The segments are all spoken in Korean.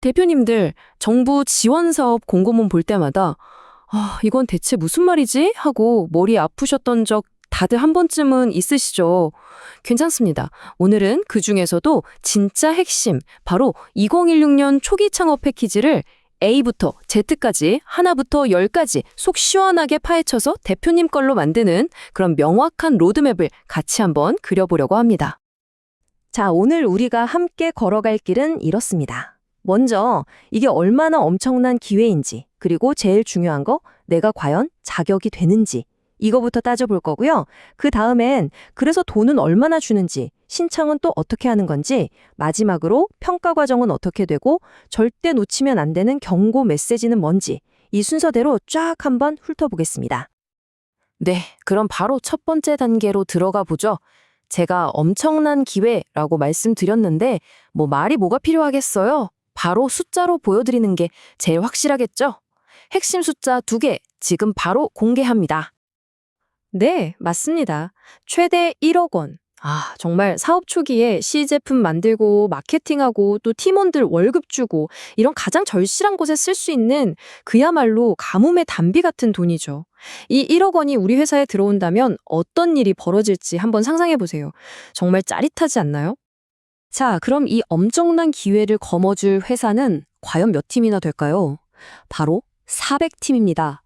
대표님들, 정부 지원 사업 공고문 볼 때마다 이건 대체 무슨 말이지? 하고 머리 아프셨던 적 다들 한 번쯤은 있으시죠? 괜찮습니다. 오늘은 그중에서도 진짜 핵심, 바로 2016년 초기 창업 패키지를 A부터 Z까지 하나부터 열까지 속 시원하게 파헤쳐서 대표님 걸로 만드는 그런 명확한 로드맵을 같이 한번 그려보려고 합니다. 자, 오늘 우리가 함께 걸어갈 길은 이렇습니다. 먼저 이게 얼마나 엄청난 기회인지, 그리고 제일 중요한 거, 내가 과연 자격이 되는지 이거부터 따져볼 거고요. 그 다음엔 그래서 돈은 얼마나 주는지, 신청은 또 어떻게 하는 건지, 마지막으로 평가 과정은 어떻게 되고 절대 놓치면 안 되는 경고 메시지는 뭔지, 이 순서대로 쫙 한번 훑어보겠습니다. 네, 그럼 바로 첫 번째 단계로 들어가 보죠. 제가 엄청난 기회라고 말씀드렸는데 말이 뭐가 필요하겠어요? 바로 숫자로 보여드리는 게 제일 확실하겠죠? 핵심 숫자 2개 지금 바로 공개합니다. 네, 맞습니다. 최대 1억 원. 정말 사업 초기에 시제품 만들고 마케팅하고 또 팀원들 월급 주고 이런 가장 절실한 곳에 쓸 수 있는 그야말로 가뭄의 단비 같은 돈이죠. 이 1억 원이 우리 회사에 들어온다면 어떤 일이 벌어질지 한번 상상해 보세요. 정말 짜릿하지 않나요? 자, 그럼 이 엄청난 기회를 거머쥘 회사는 과연 몇 팀이나 될까요? 바로 400팀입니다.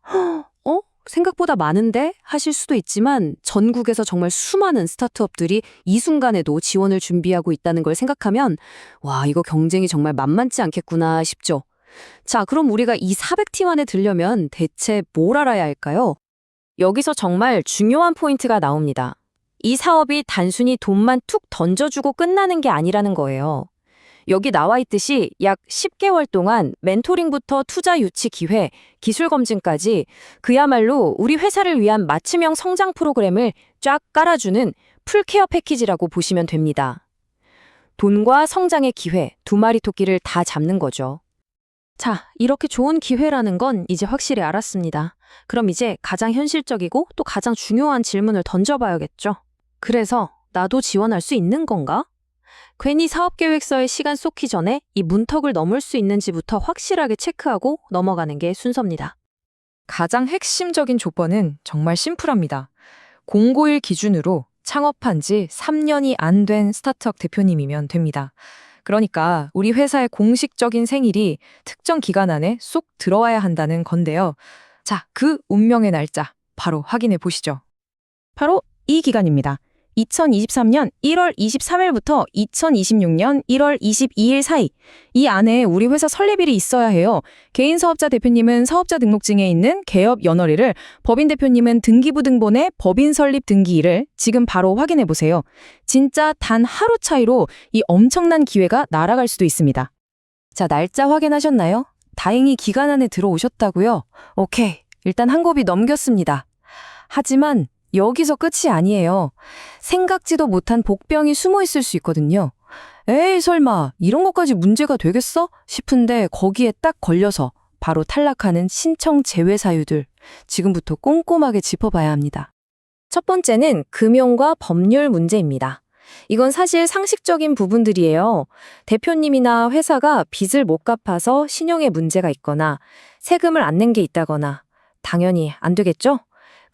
생각보다 많은데 하실 수도 있지만 전국에서 정말 수많은 스타트업들이 이 순간에도 지원을 준비하고 있다는 걸 생각하면 와, 이거 경쟁이 정말 만만치 않겠구나 싶죠. 자, 그럼 우리가 이 400팀 안에 들려면 대체 뭘 알아야 할까요? 여기서 정말 중요한 포인트가 나옵니다. 이 사업이 단순히 돈만 툭 던져주고 끝나는 게 아니라는 거예요. 여기 나와 있듯이 약 10개월 동안 멘토링부터 투자 유치 기회, 기술 검증까지 그야말로 우리 회사를 위한 맞춤형 성장 프로그램을 쫙 깔아주는 풀케어 패키지라고 보시면 됩니다. 돈과 성장의 기회, 두 마리 토끼를 다 잡는 거죠. 자, 이렇게 좋은 기회라는 건 이제 확실히 알았습니다. 그럼 이제 가장 현실적이고 또 가장 중요한 질문을 던져봐야겠죠. 그래서 나도 지원할 수 있는 건가? 괜히 사업계획서에 시간 쏟기 전에 이 문턱을 넘을 수 있는지부터 확실하게 체크하고 넘어가는 게 순서입니다. 가장 핵심적인 조건은 정말 심플합니다. 공고일 기준으로 창업한 지 3년이 안 된 스타트업 대표님이면 됩니다. 그러니까 우리 회사의 공식적인 생일이 특정 기간 안에 쏙 들어와야 한다는 건데요. 자, 그 운명의 날짜 바로 확인해 보시죠. 바로 이 기간입니다. 2023년 1월 23일부터 2026년 1월 22일 사이. 이 안에 우리 회사 설립일이 있어야 해요. 개인 사업자 대표님은 사업자 등록증에 있는 개업 연월일을, 법인 대표님은 등기부등본의 법인 설립 등기일을 지금 바로 확인해 보세요. 진짜 단 하루 차이로 이 엄청난 기회가 날아갈 수도 있습니다. 자, 날짜 확인하셨나요? 다행히 기간 안에 들어오셨다고요? 오케이, 일단 한 곱이 넘겼습니다. 하지만 여기서 끝이 아니에요. 생각지도 못한 복병이 숨어 있을 수 있거든요. 에이, 설마 이런 것까지 문제가 되겠어? 싶은데 거기에 딱 걸려서 바로 탈락하는 신청 제외 사유들, 지금부터 꼼꼼하게 짚어봐야 합니다. 첫 번째는 금융과 법률 문제입니다. 이건 사실 상식적인 부분들이에요. 대표님이나 회사가 빚을 못 갚아서 신용에 문제가 있거나 세금을 안 낸 게 있다거나 당연히 안 되겠죠?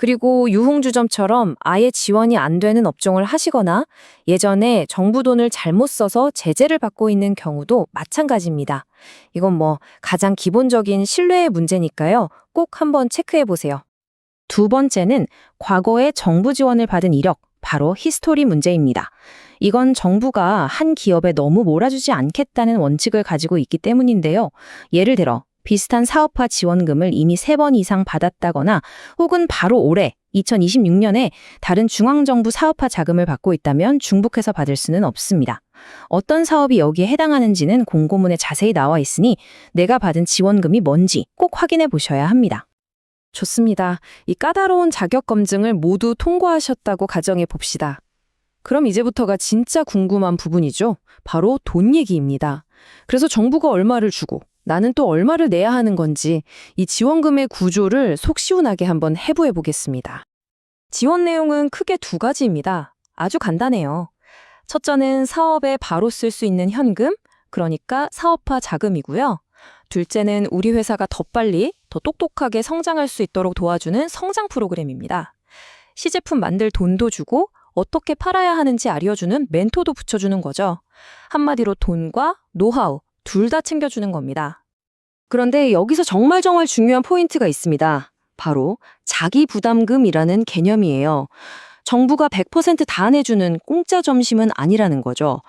그리고 유흥주점처럼 아예 지원이 안 되는 업종을 하시거나 예전에 정부 돈을 잘못 써서 제재를 받고 있는 경우도 마찬가지입니다. 이건 가장 기본적인 신뢰의 문제니까요. 꼭 한번 체크해 보세요. 두 번째는 과거에 정부 지원을 받은 이력, 바로 히스토리 문제입니다. 이건 정부가 한 기업에 너무 몰아주지 않겠다는 원칙을 가지고 있기 때문인데요. 예를 들어 비슷한 사업화 지원금을 이미 3번 이상 받았다거나 혹은 바로 올해 2026년에 다른 중앙정부 사업화 자금을 받고 있다면 중복해서 받을 수는 없습니다. 어떤 사업이 여기에 해당하는지는 공고문에 자세히 나와 있으니 내가 받은 지원금이 뭔지 꼭 확인해 보셔야 합니다. 좋습니다. 이 까다로운 자격 검증을 모두 통과하셨다고 가정해 봅시다. 그럼 이제부터가 진짜 궁금한 부분이죠. 바로 돈 얘기입니다. 그래서 정부가 얼마를 주고 나는 또 얼마를 내야 하는 건지 이 지원금의 구조를 속 시원하게 한번 해부해 보겠습니다. 지원 내용은 크게 2가지입니다. 아주 간단해요. 첫째는 사업에 바로 쓸 수 있는 현금, 그러니까 사업화 자금이고요. 둘째는 우리 회사가 더 빨리, 더 똑똑하게 성장할 수 있도록 도와주는 성장 프로그램입니다. 시제품 만들 돈도 주고 어떻게 팔아야 하는지 알려주는 멘토도 붙여주는 거죠. 한마디로 돈과 노하우 둘 다 챙겨주는 겁니다. 그런데 여기서 정말 중요한 포인트가 있습니다. 바로 자기 부담금이라는 개념이에요. 정부가 100%다 내주는 공짜 점심은 아니라는 거죠.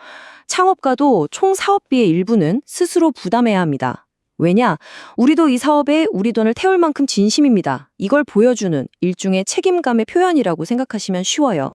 창업가도 총 사업비의 일부는 스스로 부담해야 합니다. 왜냐? 우리도 이 사업에 우리 돈을 태울 만큼 진심입니다. 이걸 보여주는 일종의 책임감의 표현이라고 생각하시면 쉬워요.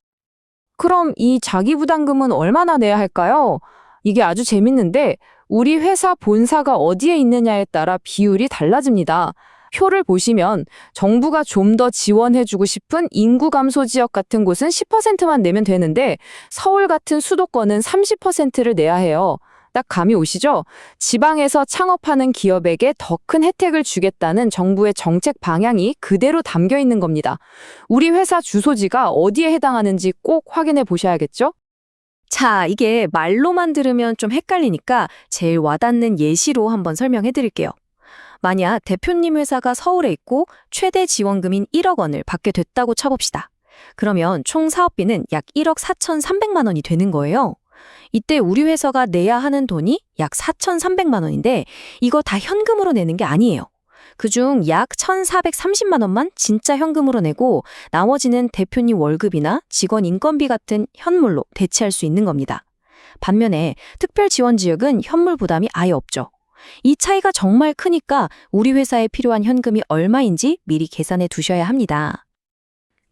그럼 이 자기부담금은 얼마나 내야 할까요? 이게 아주 재밌는데 우리 회사 본사가 어디에 있느냐에 따라 비율이 달라집니다. 표를 보시면 정부가 좀 더 지원해주고 싶은 인구 감소 지역 같은 곳은 10%만 내면 되는데 서울 같은 수도권은 30%를 내야 해요. 딱 감이 오시죠? 지방에서 창업하는 기업에게 더 큰 혜택을 주겠다는 정부의 정책 방향이 그대로 담겨 있는 겁니다. 우리 회사 주소지가 어디에 해당하는지 꼭 확인해 보셔야겠죠? 자, 이게 말로만 들으면 좀 헷갈리니까 제일 와닿는 예시로 한번 설명해 드릴게요. 만약 대표님 회사가 서울에 있고 최대 지원금인 1억 원을 받게 됐다고 쳐봅시다. 그러면 총 사업비는 약 1억 4,300만 원이 되는 거예요. 이때 우리 회사가 내야 하는 돈이 약 4,300만 원인데 이거 다 현금으로 내는 게 아니에요. 그중 약 1,430만 원만 진짜 현금으로 내고 나머지는 대표님 월급이나 직원 인건비 같은 현물로 대체할 수 있는 겁니다. 반면에 특별 지원 지역은 현물 부담이 아예 없죠. 이 차이가 정말 크니까 우리 회사에 필요한 현금이 얼마인지 미리 계산해 두셔야 합니다.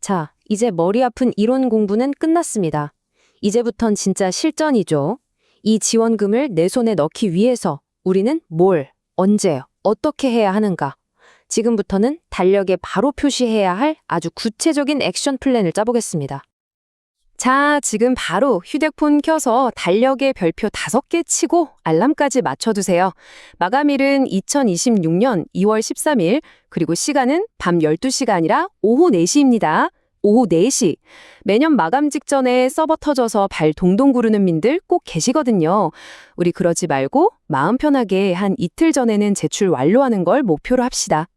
자, 이제 머리 아픈 이론 공부는 끝났습니다. 이제부턴 진짜 실전이죠. 이 지원금을 내 손에 넣기 위해서 우리는 뭘, 언제, 어떻게 해야 하는가? 지금부터는 달력에 바로 표시해야 할 아주 구체적인 액션 플랜을 짜보겠습니다. 자, 지금 바로 휴대폰 켜서 달력에 별표 5개 치고 알람까지 맞춰두세요. 마감일은 2026년 2월 13일, 그리고 시간은 밤 12시가 아니라 오후 4시입니다. 오후 4시. 매년 마감 직전에 서버 터져서 발 동동 구르는 민들 꼭 계시거든요. 우리 그러지 말고 마음 편하게 한 이틀 전에는 제출 완료하는 걸 목표로 합시다.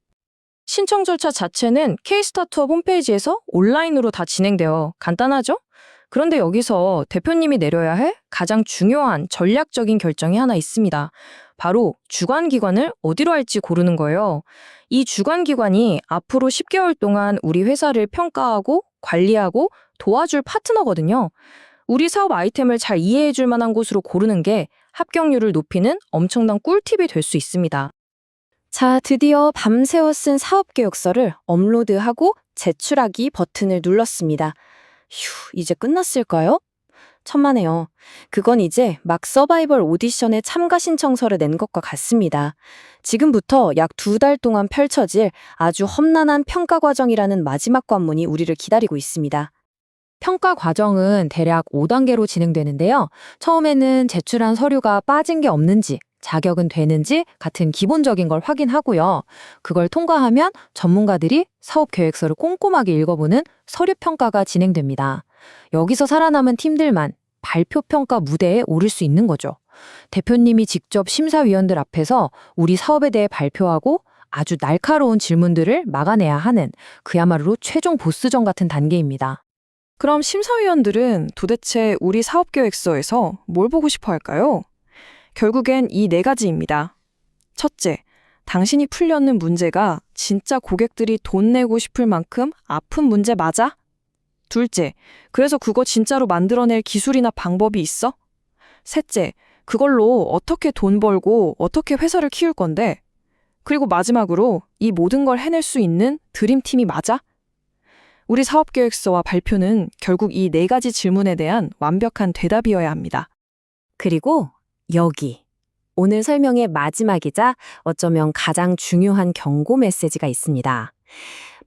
신청 절차 자체는 K-스타트업 홈페이지에서 온라인으로 다 진행돼요. 간단하죠? 그런데 여기서 대표님이 내려야 할 가장 중요한 전략적인 결정이 하나 있습니다. 바로 주관기관을 어디로 할지 고르는 거예요. 이 주관기관이 앞으로 10개월 동안 우리 회사를 평가하고 관리하고 도와줄 파트너거든요. 우리 사업 아이템을 잘 이해해줄 만한 곳으로 고르는 게 합격률을 높이는 엄청난 꿀팁이 될 수 있습니다. 자, 드디어 밤새워 쓴 사업계획서를 업로드하고 제출하기 버튼을 눌렀습니다. 휴, 이제 끝났을까요? 천만에요. 그건 이제 막 서바이벌 오디션에 참가 신청서를 낸 것과 같습니다. 지금부터 약 2달 동안 펼쳐질 아주 험난한 평가 과정이라는 마지막 관문이 우리를 기다리고 있습니다. 평가 과정은 대략 5단계로 진행되는데요. 처음에는 제출한 서류가 빠진 게 없는지, 자격은 되는지 같은 기본적인 걸 확인하고요. 그걸 통과하면 전문가들이 사업 계획서를 꼼꼼하게 읽어보는 서류 평가가 진행됩니다. 여기서 살아남은 팀들만 발표 평가 무대에 오를 수 있는 거죠. 대표님이 직접 심사위원들 앞에서 우리 사업에 대해 발표하고 아주 날카로운 질문들을 막아내야 하는 그야말로 최종 보스전 같은 단계입니다. 그럼 심사위원들은 도대체 우리 사업계획서에서 뭘 보고 싶어 할까요? 결국엔 이 4가지입니다. 첫째, 당신이 풀려는 문제가 진짜 고객들이 돈 내고 싶을 만큼 아픈 문제 맞아? 둘째, 그래서 그거 진짜로 만들어낼 기술이나 방법이 있어? 셋째, 그걸로 어떻게 돈 벌고 어떻게 회사를 키울 건데? 그리고 마지막으로 이 모든 걸 해낼 수 있는 드림팀이 맞아? 우리 사업계획서와 발표는 결국 이 4가지 질문에 대한 완벽한 대답이어야 합니다. 그리고 여기 오늘 설명의 마지막이자 어쩌면 가장 중요한 경고 메시지가 있습니다.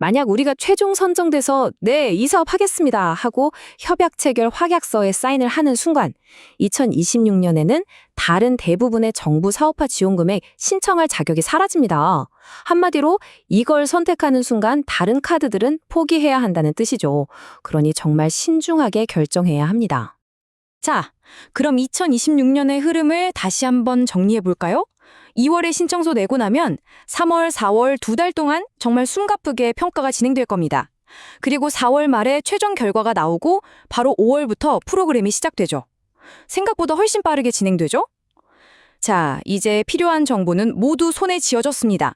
만약 우리가 최종 선정돼서 네, 이 사업 하겠습니다 하고 협약 체결 확약서에 사인을 하는 순간 2026년에는 다른 대부분의 정부 사업화 지원금에 신청할 자격이 사라집니다. 한마디로 이걸 선택하는 순간 다른 카드들은 포기해야 한다는 뜻이죠. 그러니 정말 신중하게 결정해야 합니다. 자, 그럼 2026년의 흐름을 다시 한번 정리해 볼까요? 2월에 신청서 내고 나면 3월, 4월 2달 동안 정말 숨가쁘게 평가가 진행될 겁니다. 그리고 4월 말에 최종 결과가 나오고 바로 5월부터 프로그램이 시작되죠. 생각보다 훨씬 빠르게 진행되죠? 자, 이제 필요한 정보는 모두 손에 쥐어졌습니다.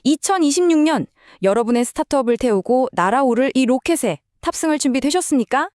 2026년 여러분의 스타트업을 태우고 날아오를 이 로켓에 탑승할 준비 되셨습니까?